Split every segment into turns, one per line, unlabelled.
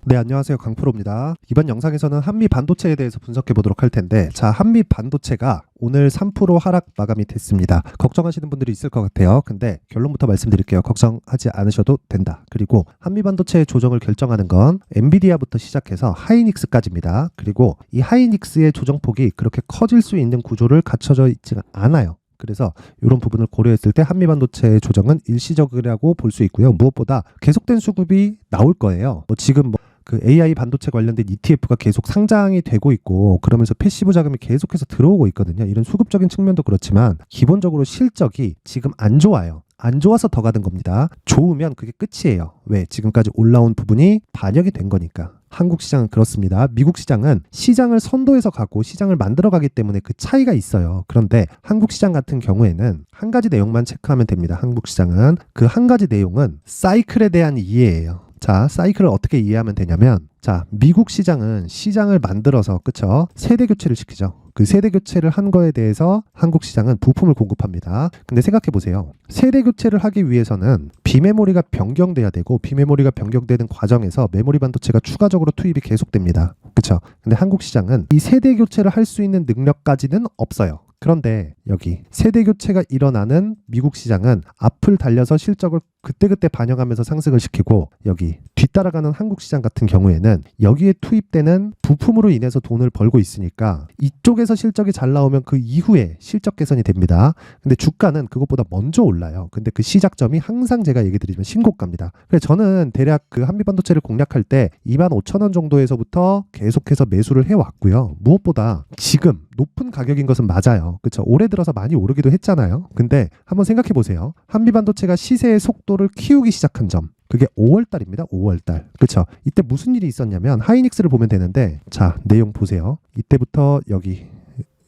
네, 안녕하세요. 강프로입니다. 이번 영상에서는 한미 반도체에 대해서 분석해 보도록 할 텐데, 자, 한미 반도체가 오늘 3% 하락 마감이 됐습니다. 걱정하시는 분들이 있을 것 같아요. 근데 결론부터 말씀드릴게요. 걱정하지 않으셔도 된다. 그리고 한미 반도체의 조정을 결정하는 건 엔비디아부터 시작해서 하이닉스까지입니다. 그리고 이 하이닉스의 조정폭이 그렇게 커질 수 있는 구조를 갖춰져 있지가 않아요. 그래서 이런 부분을 고려했을 때 한미 반도체의 조정은 일시적이라고 볼 수 있고요. 무엇보다 계속된 수급이 나올 거예요. 지금 그 AI 반도체 관련된 ETF가 계속 상장이 되고 있고, 그러면서 패시브 자금이 계속해서 들어오고 있거든요. 이런 수급적인 측면도 그렇지만 기본적으로 실적이 지금 안 좋아요. 안 좋아서 더 가는 겁니다. 좋으면 그게 끝이에요. 왜? 지금까지 올라온 부분이 반영이 된 거니까. 한국 시장은 그렇습니다. 미국 시장은 시장을 선도해서 가고 시장을 만들어 가기 때문에 그 차이가 있어요. 그런데 한국 시장 같은 경우에는 한 가지 내용만 체크하면 됩니다. 한국 시장은 그 한 가지 내용은 사이클에 대한 이해예요. 자, 사이클을 어떻게 이해하면 되냐면, 자, 미국 시장은 시장을 만들어서, 그쵸? 세대 교체를 시키죠. 그 세대 교체를 한 거에 대해서 한국 시장은 부품을 공급합니다. 근데 생각해 보세요. 세대 교체를 하기 위해서는 비메모리가 변경돼야 되고, 비메모리가 변경되는 과정에서 메모리 반도체가 추가적으로 투입이 계속됩니다. 그쵸? 근데 한국 시장은 이 세대 교체를 할 수 있는 능력까지는 없어요. 그런데 여기 세대 교체가 일어나는 미국 시장은 앞을 달려서 실적을 그때그때 반영하면서 상승을 시키고, 여기 뒤따라가는 한국 시장 같은 경우에는 여기에 투입되는 부품으로 인해서 돈을 벌고 있으니까 이쪽에서 실적이 잘 나오면 그 이후에 실적 개선이 됩니다. 근데 주가는 그것보다 먼저 올라요. 근데 그 시작점이 항상 제가 얘기 드리지만 신고가입니다. 그래서 저는 대략 그 한미 반도체를 공략할 때 25,000원 정도에서부터 계속해서 매수를 해왔고요. 무엇보다 지금 높은 가격인 것은 맞아요. 그렇죠? 올해 들어서 많이 오르기도 했잖아요. 근데 한번 생각해 보세요. 한미 반도체가 시세의 속도를 키우기 시작한 점, 그게 5월달입니다. 5월달. 그렇죠? 이때 무슨 일이 있었냐면 하이닉스를 보면 되는데, 자, 내용 보세요. 이때부터 여기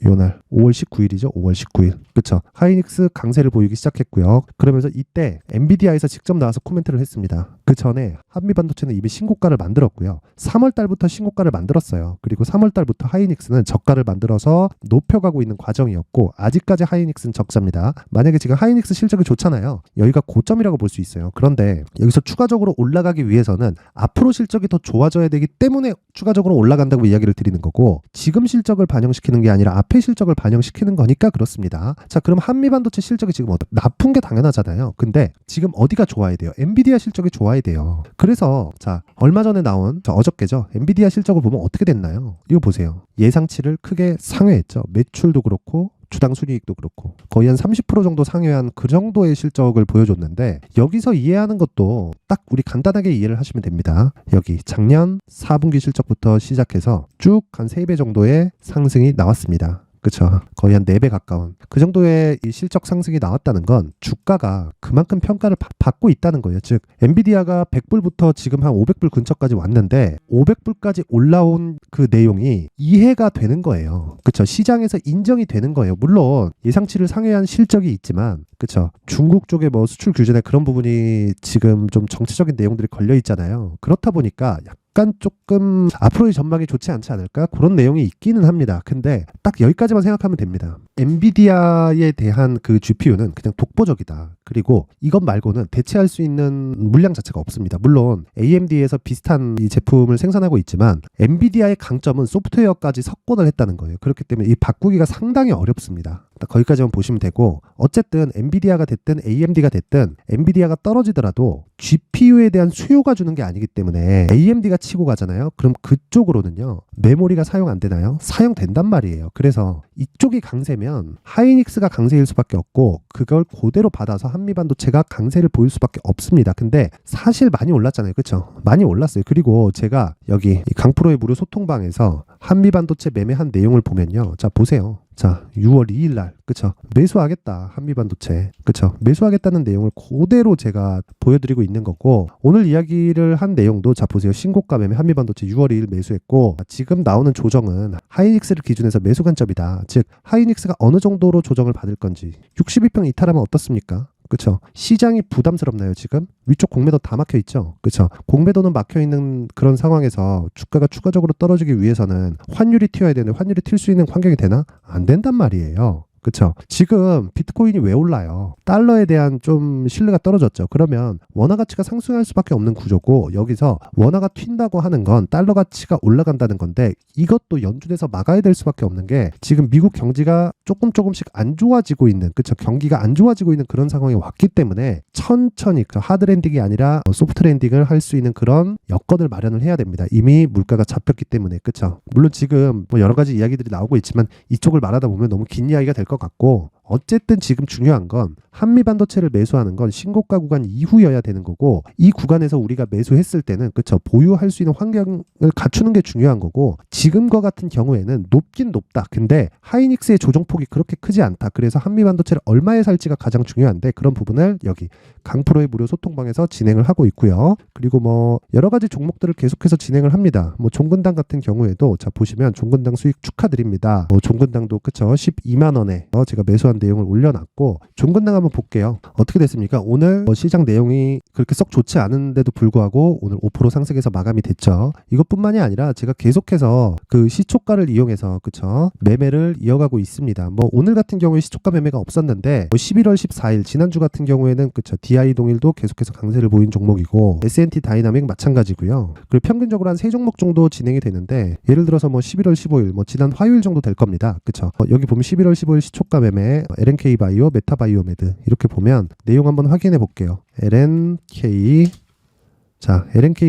요날 5월 19일이죠. 5월 19일. 그쵸? 하이닉스 강세를 보이기 시작했고요. 그러면서 이때 엔비디아에서 직접 나와서 코멘트를 했습니다. 그 전에 한미 반도체는 이미 신고가를 만들었고요. 3월 달부터 신고가를 만들었어요. 그리고 3월 달부터 하이닉스는 저가를 만들어서 높여가고 있는 과정이었고, 아직까지 하이닉스는 적자입니다. 만약에 지금 하이닉스 실적이 좋잖아요. 여기가 고점이라고 볼 수 있어요. 그런데 여기서 추가적으로 올라가기 위해서는 앞으로 실적이 더 좋아져야 되기 때문에 추가적으로 올라간다고 이야기를 드리는 거고, 지금 실적을 반영시키는 게 아니라 앞에 실적을 반영시키는 거니까 그렇습니다. 자, 그럼 한미 반도체 실적이 지금 나쁜 게 당연하잖아요. 근데 지금 어디가 좋아야 돼요? 엔비디아 실적이 좋아야 돼요. 그래서 자, 얼마 전에 나온 어저께죠. 엔비디아 실적을 보면 어떻게 됐나요? 이거 보세요. 예상치를 크게 상회했죠. 매출도 그렇고 주당 순이익도 그렇고 거의 한 30% 정도 상회한 그 정도의 실적을 보여줬는데, 여기서 이해하는 것도 딱 우리 간단하게 이해를 하시면 됩니다. 여기 작년 4분기 실적부터 시작해서 쭉 한 3배 정도의 상승이 나왔습니다. 그쵸? 거의 한 4배 가까운 그 정도의 이 실적 상승이 나왔다는 건 주가가 그만큼 평가를 받고 있다는 거예요. 즉 엔비디아가 100불부터 지금 한 500불 근처까지 왔는데 500불까지 올라온 그 내용이 이해가 되는 거예요. 그쵸? 시장에서 인정이 되는 거예요. 물론 예상치를 상회한 실적이 있지만, 그쵸? 중국 쪽에 뭐 수출 규제나 그런 부분이 지금 좀 정치적인 내용들이 걸려 있잖아요. 그렇다 보니까 약간 조금 앞으로의 전망이 좋지 않지 않을까? 그런 내용이 있기는 합니다. 근데 딱 여기까지만 생각하면 됩니다. 엔비디아에 대한 그 GPU는 그냥 독보적이다. 그리고 이것 말고는 대체할 수 있는 물량 자체가 없습니다. 물론 AMD에서 비슷한 이 제품을 생산하고 있지만 엔비디아의 강점은 소프트웨어까지 석권을 했다는 거예요. 그렇기 때문에 이 바꾸기가 상당히 어렵습니다. 거기까지만 보시면 되고, 어쨌든 엔비디아가 됐든 AMD가 됐든 엔비디아가 떨어지더라도 GPU에 대한 수요가 주는 게 아니기 때문에 AMD가 치고 가잖아요. 그럼 그쪽으로는요, 메모리가 사용 안 되나요? 사용된단 말이에요. 그래서 이쪽이 강세면 하이닉스가 강세일 수밖에 없고, 그걸 그대로 받아서 한미 반도체가 강세를 보일 수밖에 없습니다. 근데 사실 많이 올랐잖아요. 그렇죠? 많이 올랐어요. 그리고 제가 여기 강프로의 무료 소통방에서 한미 반도체 매매한 내용을 보면요, 자 보세요. 자, 6월 2일 날, 그쵸? 매수하겠다, 한미 반도체. 그쵸? 매수하겠다는 내용을 그대로 제가 보여드리고 있는 거고, 오늘 이야기를 한 내용도 자 보세요. 신고가 매매 한미 반도체 6월 2일 매수했고, 지금 나오는 조정은 하이닉스를 기준해서 매수 관점이다. 즉 하이닉스가 어느 정도로 조정을 받을 건지. 62평 이탈하면 어떻습니까? 그쵸? 시장이 부담스럽나요, 지금? 위쪽 공매도 다 막혀 있죠? 그쵸? 공매도는 막혀 있는 그런 상황에서 주가가 추가적으로 떨어지기 위해서는 환율이 튀어야 되는데, 환율이 튈 수 있는 환경이 되나? 안 된단 말이에요. 그쵸? 지금 비트코인이 왜 올라요? 달러에 대한 좀 신뢰가 떨어졌죠. 그러면 원화 가치가 상승할 수밖에 없는 구조고, 여기서 원화가 튄다고 하는 건 달러 가치가 올라간다는 건데, 이것도 연준에서 막아야 될 수밖에 없는 게, 지금 미국 경제가 조금씩 안 좋아지고 있는, 그쵸? 경기가 안 좋아지고 있는 그런 상황이 왔기 때문에 천천히 하드 랜딩이 아니라 소프트 랜딩을 할 수 있는 그런 여건을 마련을 해야 됩니다. 이미 물가가 잡혔기 때문에. 그쵸? 물론 지금 뭐 여러 가지 이야기들이 나오고 있지만 이쪽을 말하다 보면 너무 긴 이야기가 될 것 같고, 어쨌든 지금 중요한 건 한미 반도체를 매수하는 건 신고가 구간 이후여야 되는 거고, 이 구간에서 우리가 매수했을 때는 그쵸, 보유할 수 있는 환경을 갖추는 게 중요한 거고, 지금과 같은 경우에는 높긴 높다. 근데 하이닉스의 조정폭이 그렇게 크지 않다. 그래서 한미 반도체를 얼마에 살지가 가장 중요한데, 그런 부분을 여기 강프로의 무료 소통방에서 진행을 하고 있고요. 그리고 뭐 여러 가지 종목들을 계속해서 진행을 합니다. 뭐 종근당 같은 경우에도 자 보시면 종근당 수익 축하드립니다. 뭐 종근당도 그쵸, 12만 원에 제가 매수한 내용을 올려놨고, 종근당 한번 볼게요. 어떻게 됐습니까? 오늘 시장 내용이 그렇게 썩 좋지 않은데도 불구하고 오늘 5% 상승해서 마감이 됐죠. 이것뿐만이 아니라 제가 계속해서 그 시초가를 이용해서 그쵸, 매매를 이어가고 있습니다. 뭐 오늘 같은 경우에 시초가 매매가 없었는데 11월 14일 지난주 같은 경우에는 그쵸, DI 동일도 계속해서 강세를 보인 종목이고, S&T 다이나믹 마찬가지고요. 그리고 평균적으로 한 3종목 정도 진행이 되는데, 예를 들어서 뭐 11월 15일 뭐 지난 화요일 정도 될 겁니다. 그쵸? 여기 보면 11월 15일 시초가 매매 LNK 바이오, 메타 바이오메드 이렇게 보면 내용 한번 확인해 볼게요. LNK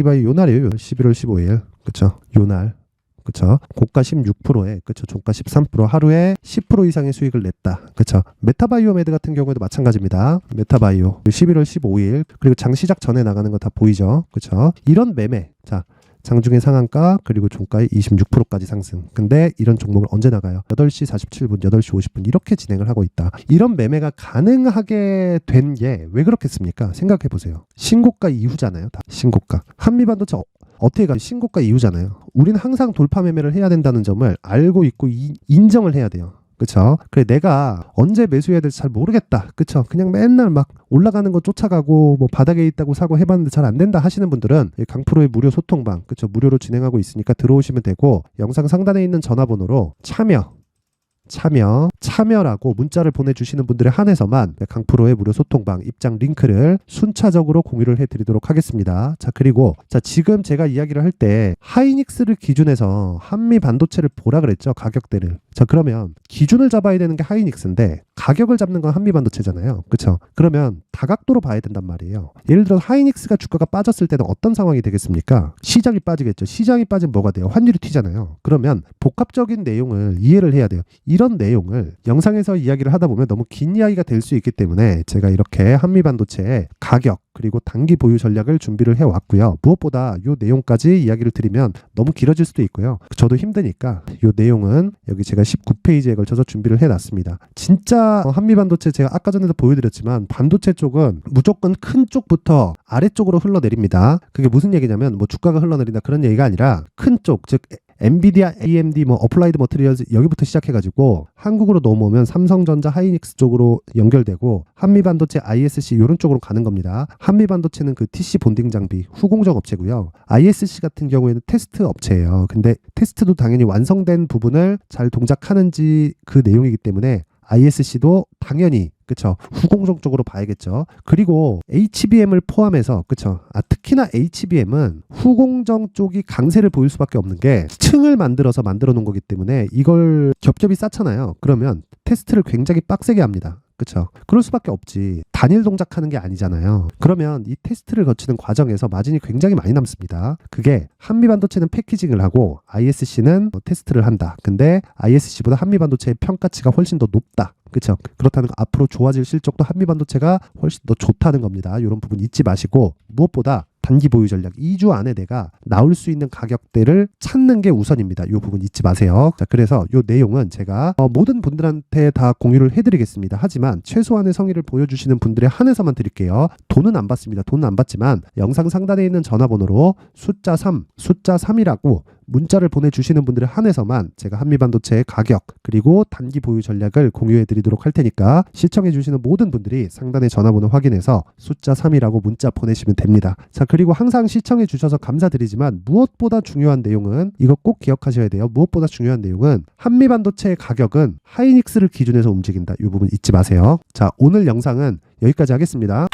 바이오 요날이에요. 11월 15일. 그쵸? 요날. 그쵸? 고가 16%에 그쵸? 종가 13% 하루에 10% 이상의 수익을 냈다. 그쵸? 메타바이오메드 같은 경우에도 마찬가지입니다. 메타바이오 11월 15일 그리고 장 시작 전에 나가는 거 다 보이죠? 그쵸? 이런 매매. 자, 장중에 상한가 그리고 종가에 26%까지 상승. 근데 이런 종목을 언제 나가요? 8시 47분, 8시 50분 이렇게 진행을 하고 있다. 이런 매매가 가능하게 된 게 왜 그렇겠습니까? 생각해 보세요. 신고가 이후잖아요. 다 신고가. 한미반도체 어떻게 가? 신고가 이후잖아요. 우리는 항상 돌파 매매를 해야 된다는 점을 알고 있고 인정을 해야 돼요. 그쵸? 그래, 내가 언제 매수해야 될지 잘 모르겠다. 그쵸? 그냥 맨날 막 올라가는 거 쫓아가고 뭐 바닥에 있다고 사고 해봤는데 잘 안 된다 하시는 분들은 강프로의 무료 소통방, 그쵸? 무료로 진행하고 있으니까 들어오시면 되고, 영상 상단에 있는 전화번호로 참여라고 문자를 보내주시는 분들에 한해서만 강프로의 무료 소통방 입장 링크를 순차적으로 공유를 해드리도록 하겠습니다. 자, 그리고 지금 제가 이야기를 할 때 하이닉스를 기준해서 한미 반도체를 보라 그랬죠. 가격대를. 자, 그러면 기준을 잡아야 되는 게 하이닉스인데 가격을 잡는 건 한미 반도체잖아요. 그쵸? 그러면 다각도로 봐야 된단 말이에요. 예를 들어 하이닉스가 주가가 빠졌을 때는 어떤 상황이 되겠습니까? 시장이 빠지겠죠. 시장이 빠지면 뭐가 돼요? 환율이 튀잖아요. 그러면 복합적인 내용을 이해를 해야 돼요. 이런 내용을 영상에서 이야기를 하다 보면 너무 긴 이야기가 될 수 있기 때문에 제가 이렇게 한미 반도체의 가격 그리고 단기 보유 전략을 준비를 해왔고요. 무엇보다 이 내용까지 이야기를 드리면 너무 길어질 수도 있고요. 저도 힘드니까 이 내용은 여기 제가 19페이지에 걸쳐서 준비를 해놨습니다. 진짜 한미 반도체 제가 아까 전에도 보여드렸지만 반도체 쪽은 무조건 큰 쪽부터 아래쪽으로 흘러내립니다. 그게 무슨 얘기냐면 뭐 주가가 흘러내린다 그런 얘기가 아니라 큰 쪽, 즉 엔비디아, AMD, 뭐 어플라이드 머티리얼즈 여기부터 시작해가지고 한국으로 넘어오면 삼성전자, 하이닉스 쪽으로 연결되고 한미반도체, ISC 이런 쪽으로 가는 겁니다. 한미반도체는 그 TC 본딩 장비 후공정 업체고요. ISC 같은 경우에는 테스트 업체예요. 근데 테스트도 당연히 완성된 부분을 잘 동작하는지 그 내용이기 때문에 ISC도 당연히 그쵸, 후공정 쪽으로 봐야겠죠. 그리고 HBM을 포함해서 그쵸, 특히나 HBM은 후공정 쪽이 강세를 보일 수밖에 없는 게 층을 만들어 놓은 거기 때문에 이걸 겹겹이 쌓잖아요. 그러면 테스트를 굉장히 빡세게 합니다. 그쵸? 그럴 수밖에 없지. 단일 동작하는 게 아니잖아요. 그러면 이 테스트를 거치는 과정에서 마진이 굉장히 많이 남습니다. 그게 한미반도체는 패키징을 하고 ISC는 테스트를 한다. 근데 ISC보다 한미반도체의 평가치가 훨씬 더 높다. 그렇죠. 그렇다는 거 앞으로 좋아질 실적도 한미반도체가 훨씬 더 좋다는 겁니다. 이런 부분 잊지 마시고, 무엇보다 단기 보유 전략 2주 안에 내가 나올 수 있는 가격대를 찾는 게 우선입니다. 이 부분 잊지 마세요. 자, 그래서 이 내용은 제가 모든 분들한테 다 공유를 해드리겠습니다. 하지만 최소한의 성의를 보여주시는 분들에 한해서만 드릴게요. 돈은 안 받습니다. 돈은 안 받지만 영상 상단에 있는 전화번호로 숫자 3, 숫자 3이라고 문자를 보내주시는 분들에 한해서만 제가 한미반도체의 가격 그리고 단기 보유 전략을 공유해드리도록 할 테니까 시청해주시는 모든 분들이 상단의 전화번호 확인해서 숫자 3이라고 문자 보내시면 됩니다. 자, 그리고 항상 시청해주셔서 감사드리지만 무엇보다 중요한 내용은 이거 꼭 기억하셔야 돼요. 무엇보다 중요한 내용은 한미반도체의 가격은 하이닉스를 기준해서 움직인다. 이 부분 잊지 마세요. 자, 오늘 영상은 여기까지 하겠습니다.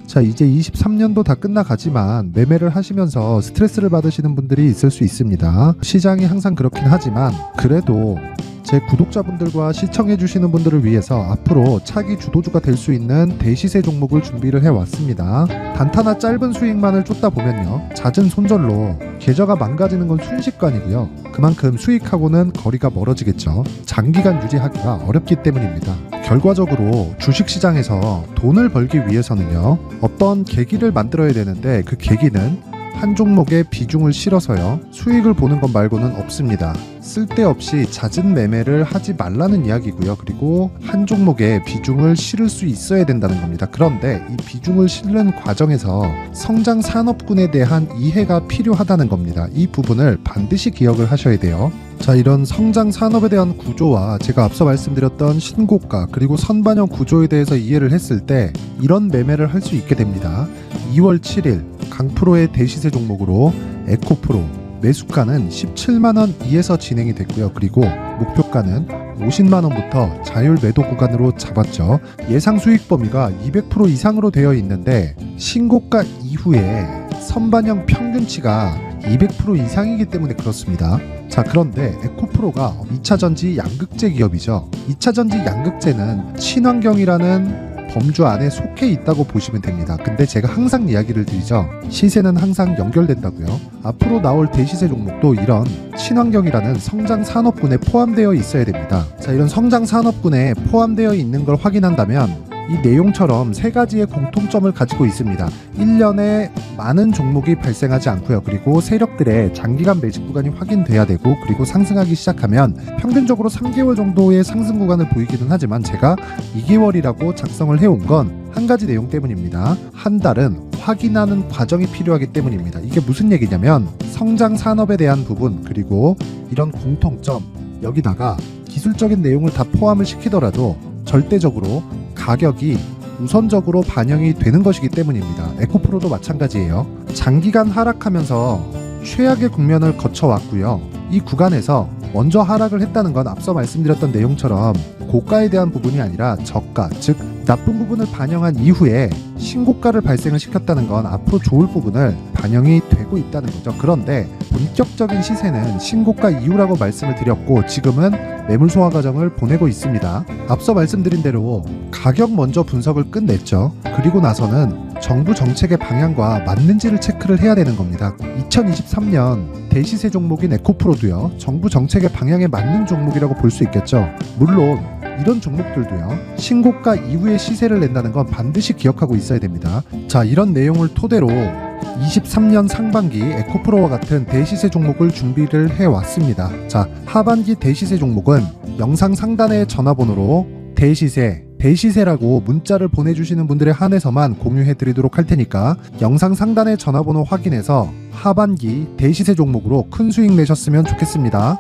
자, 이제 23년도 다 끝나가지만 매매를 하시면서 스트레스를 받으시는 분들이 있을 수 있습니다. 시장이 항상 그렇긴 하지만 그래도 제 구독자분들과 시청해주시는 분들을 위해서 앞으로 차기 주도주가 될 수 있는 대시세 종목을 준비를 해왔습니다. 단타나 짧은 수익만을 쫓다 보면요, 잦은 손절로 계좌가 망가지는 건 순식간이고요. 그만큼 수익하고는 거리가 멀어지겠죠. 장기간 유지하기가 어렵기 때문입니다. 결과적으로 주식시장에서 돈을 벌기 위해서는요, 어떤 계기를 만들어야 되는데 그 계기는 한 종목에 비중을 실어서요, 수익을 보는 것 말고는 없습니다. 쓸데없이 잦은 매매를 하지 말라는 이야기고요. 그리고 한 종목에 비중을 실을 수 있어야 된다는 겁니다. 그런데 이 비중을 실는 과정에서 성장 산업군에 대한 이해가 필요하다는 겁니다. 이 부분을 반드시 기억을 하셔야 돼요. 자, 이런 성장 산업에 대한 구조와 제가 앞서 말씀드렸던 신고가 그리고 선반영 구조에 대해서 이해를 했을 때 이런 매매를 할 수 있게 됩니다. 2월 7일 강프로의 대시세 종목으로 에코프로 매수가는 17만원 이에서 진행이 됐고요. 그리고 목표가는 50만원부터 자율 매도 구간으로 잡았죠. 예상 수익 범위가 200% 이상으로 되어 있는데 신고가 이후에 선반영 평균치가 200% 이상이기 때문에 그렇습니다. 자, 그런데 에코프로가 2차전지 양극재 기업이죠. 2차전지 양극재는 친환경이라는 범주 안에 속해 있다고 보시면 됩니다. 근데 제가 항상 이야기를 드리죠. 시세는 항상 연결된다고요. 앞으로 나올 대시세 종목도 이런 친환경이라는 성장 산업군에 포함되어 있어야 됩니다. 자, 이런 성장 산업군에 포함되어 있는 걸 확인한다면 이 내용처럼 세 가지의 공통점을 가지고 있습니다. 1년에 많은 종목이 발생하지 않고요. 그리고 세력들의 장기간 매집 구간이 확인돼야 되고, 그리고 상승하기 시작하면 평균적으로 3개월 정도의 상승 구간을 보이기는 하지만 제가 2개월이라고 작성을 해온 건 한 가지 내용 때문입니다. 한 달은 확인하는 과정이 필요하기 때문입니다. 이게 무슨 얘기냐면 성장 산업에 대한 부분 그리고 이런 공통점, 여기다가 기술적인 내용을 다 포함을 시키더라도 절대적으로 가격이 우선적으로 반영이 되는 것이기 때문입니다. 에코프로도 마찬가지예요. 장기간 하락하면서 최악의 국면을 거쳐왔고요. 이 구간에서 먼저 하락을 했다는 건 앞서 말씀드렸던 내용처럼 고가에 대한 부분이 아니라 저가, 즉 나쁜 부분을 반영한 이후에 신고가를 발생을 시켰다는 건 앞으로 좋을 부분을 반영이 되고 있다는 거죠. 그런데 본격적인 시세는 신고가 이후라고 말씀을 드렸고 지금은 매물 소화 과정을 보내고 있습니다. 앞서 말씀드린 대로 가격 먼저 분석을 끝냈죠. 그리고 나서는 정부 정책의 방향과 맞는지를 체크를 해야 되는 겁니다. 2023년 대시세 종목인 에코프로도요, 정부 정책의 방향에 맞는 종목이라고 볼 수 있겠죠. 물론 이런 종목들도요, 신고가 이후에 시세를 낸다는 건 반드시 기억하고 있어야 됩니다. 자, 이런 내용을 토대로 23년 상반기 에코프로와 같은 대시세 종목을 준비를 해왔습니다. 자, 하반기 대시세 종목은 영상 상단의 전화번호로 대시세라고 문자를 보내주시는 분들에 한해서만 공유해드리도록 할 테니까 영상 상단의 전화번호 확인해서 하반기 대시세 종목으로 큰 수익 내셨으면 좋겠습니다.